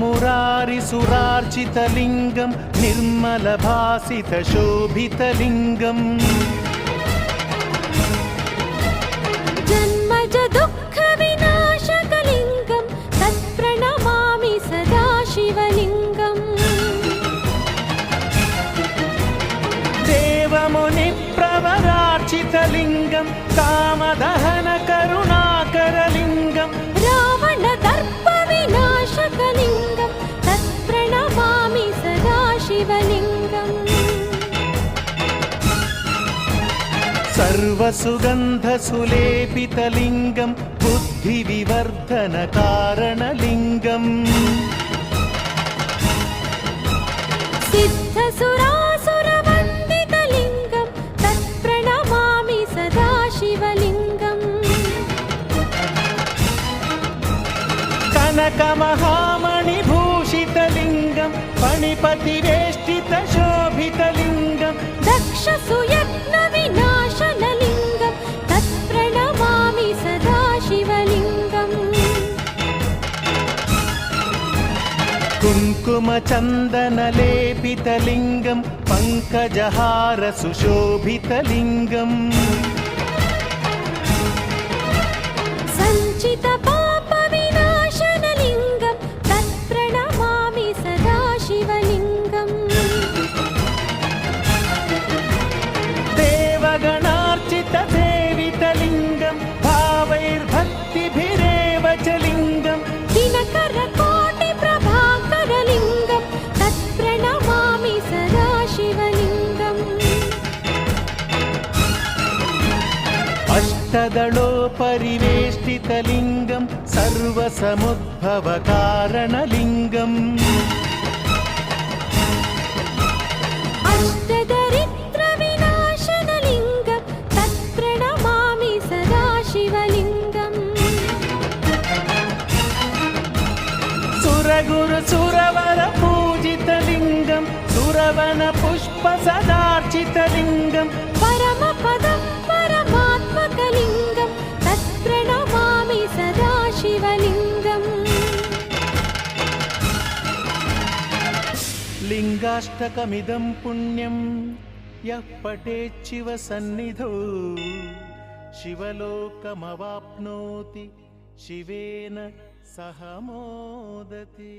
ब्रह्ममुरारिसुरार्चितलिङ्गं निर्मलभासितशोभितलिङ्गम् जन्मज दुःखविनाशकलिङ्गं तत्प्रणमामि सदा शिवलिङ्गम् देवमुनिप्रवरार्चितलिङ्गं कामदहनकरुणाकरलिङ्गम् रावणदर्पविनाशकलिङ्गं तत्प्रणमामि सदा शिवलिङ्गम् सर्वसुगन्धसुलेपितलिङ्गं बुद्धिविवर्धनकारणलिङ्गम् सिद्धसुरासुरवन्दितलिङ्गं तत्प्रणमामि सदा शिवलिङ्गम् कनकमहामणिभूषितलिङ्गं फणिपतिवेष्टितशोभितलिङ्गं दक्षसुयत्नविनाशनलिङ्गं तत्प्रणमामि सदा शिवलिङ्गम् कुङ्कुमचन्दनलेपितलिङ्गं पङ्कजहारसुशोभितलिङ्गम् सञ्चितपापविनाशनलिङ्गं तत्प्रणमामि सदा शिवलिङ्गम् देवगणार्चितसेवितलिङ्गं भावैर्भक्तिभिरेव च लिङ्गम् दिनकरकोटिप्रभाकरलिङ्गं तत्प्रणमामि सदा शिवलिङ्गम् अष्टदलोपरिवेष्टितलिङ्गं सर्वसमुद्भवकारणलिङ्गम् अष्टदरिद्रविनाशनलिङ्गं तत्प्रणमामि सदा शिवलिङ्गम् सुरगुरुसुरवरपूजितलिङ्गं सुरवनपुष्पसदार्चितलिङ्गं परमपदं परमात्मकलिङ्गं तत्प्रणमामि सदा शिवलिङ्गम् लिङ्गाष्टकमिदं पुण्यं यः पठेच्छिव सन्निधौ शिवलोकमवाप्नोति शिवेन सह मोदति।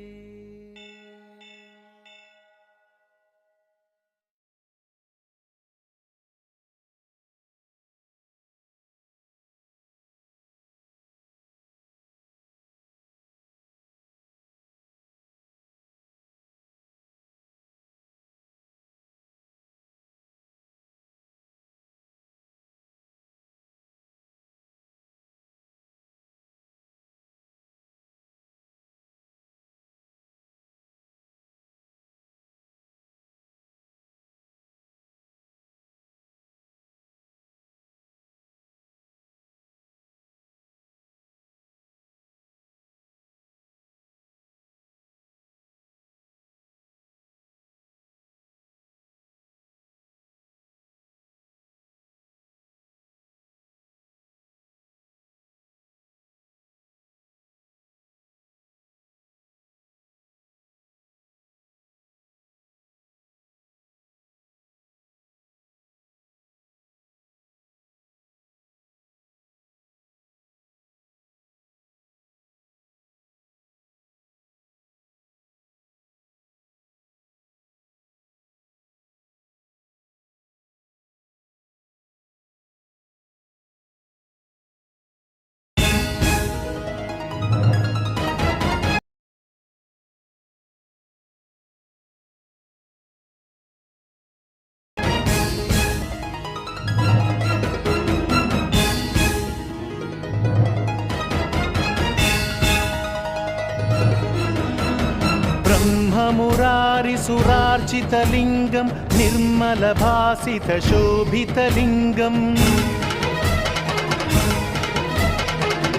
ब्रह्ममुरारिसुरार्चितलिङ्गं निर्मलभासितशोभितलिङ्गम्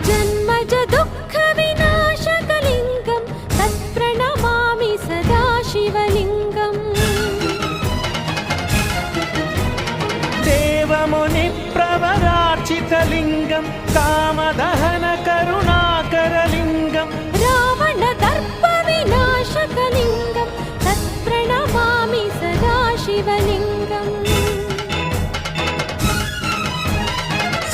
जन्मज दुःखविनाशकलिङ्गं तत्प्रणमामि सदा शिवलिङ्गम् देवमुनिप्रवरार्चितलिङ्गं कामदहनकरुणाकरलिङ्गम् रावणदर्पविनाशकलिङ्गं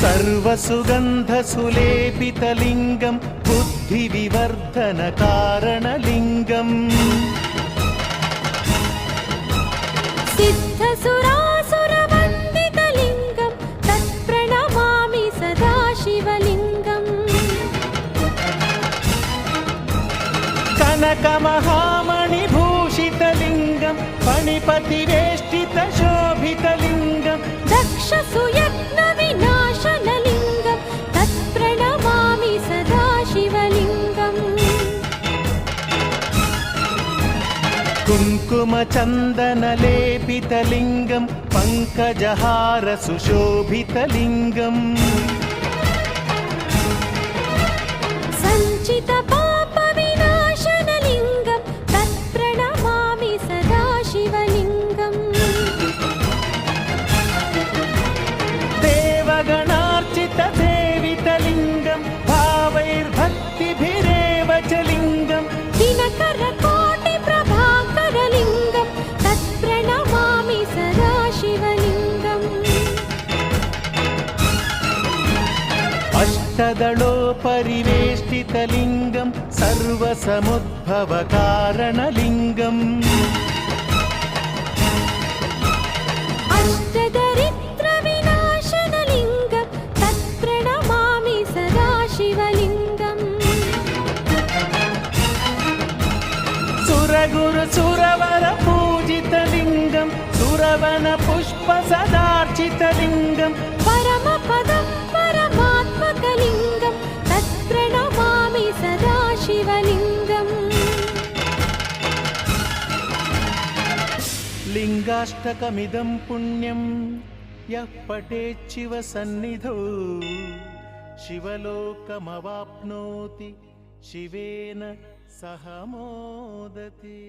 सर्वसुगन्धसुलेपितलिङ्गं बुद्धिविवर्धनकारणलिङ्गम् सिद्धसुरासुरवन्दितलिङ्गं तत्प्रणमामि सदा शिवलिङ्गम् कनकमहामणिभूषितलिङ्गं फणिपतिवेष्टितशोभितलिङ्गं दक्षसुयत्नविनाशनलिङ्गं तत्प्रणमामि सदा शिवलिङ्गम् कुङ्कुमचन्दनलेपितलिङ्गं पङ्कजहारसुशोभितलिङ्गम् सञ्चितपापविनाशनलिङ्गं तत्प्रणमामि सदा शिवलिङ्गम् देवगणार्चितसेवितलिङ्गं भावैर्भक्तिभिरेव च लिङ्गं दिनकरकोटिप्रभाकरलिङ्गं तत्प्रणमामि सदा शिवलिङ्गम् अष्टदलोपरिवेष्टितलिङ्गं सर्वसमुद्भवकारणलिङ्गम् अष्टदरिद्रविनाशनलिङ्गं तत्प्रणमामि सदा शिवलिङ्गम् सुरगुरुसुरवरपूजितलिङ्गं सुरवनपुष्पसदार्चितलिङ्गं परमपदं परमात्मकलिङ्गं तत्प्रणमामि सदा शिवलिङ्गम् लिङ्गाष्टकमिदं पुण्यं यः पठेच्छिव सन्निधौ शिवलोकमवाप्नोति शिवेन सह मोदति।